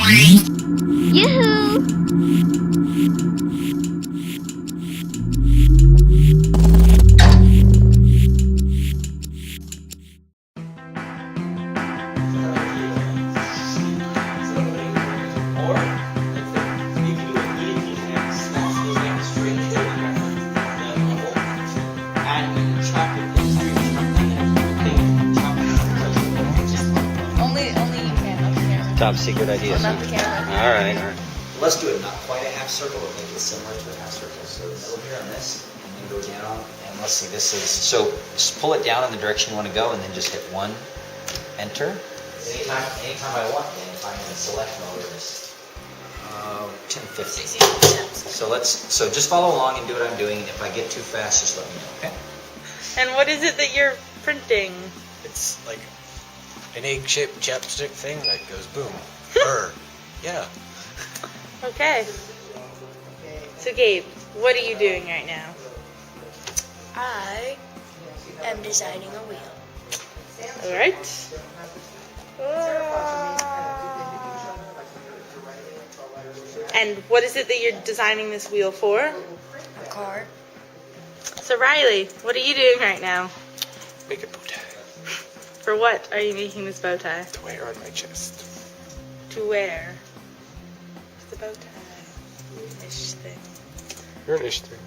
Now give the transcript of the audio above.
Yoo-hoo! Only you can, not the camera. Top secret ideas. Not the camera. All right, all right. Let's do it not quite a half circle, but make it similar to a half circle. So the middle here on this, and then go down. And let's see, this is, so just pull it down in the direction you want to go, and then just hit 1, enter. Anytime I want, then if I'm in select mode, it's 10, 15. So just follow along and do what I'm doing. If I get too fast, just let me know, okay? And what is it that you're printing? It's like an egg-shaped chapstick thing that goes boom. Yeah. Okay. So Gabe, what are you doing right now? I am designing a wheel. All right. And what is it that you're designing this wheel for? A car. So Riley, what are you doing right now? Make a bow tie For what are you making this bow tie? to wear on my chest. To wear. What's the bow tie? Ish thing. You're an ish thing.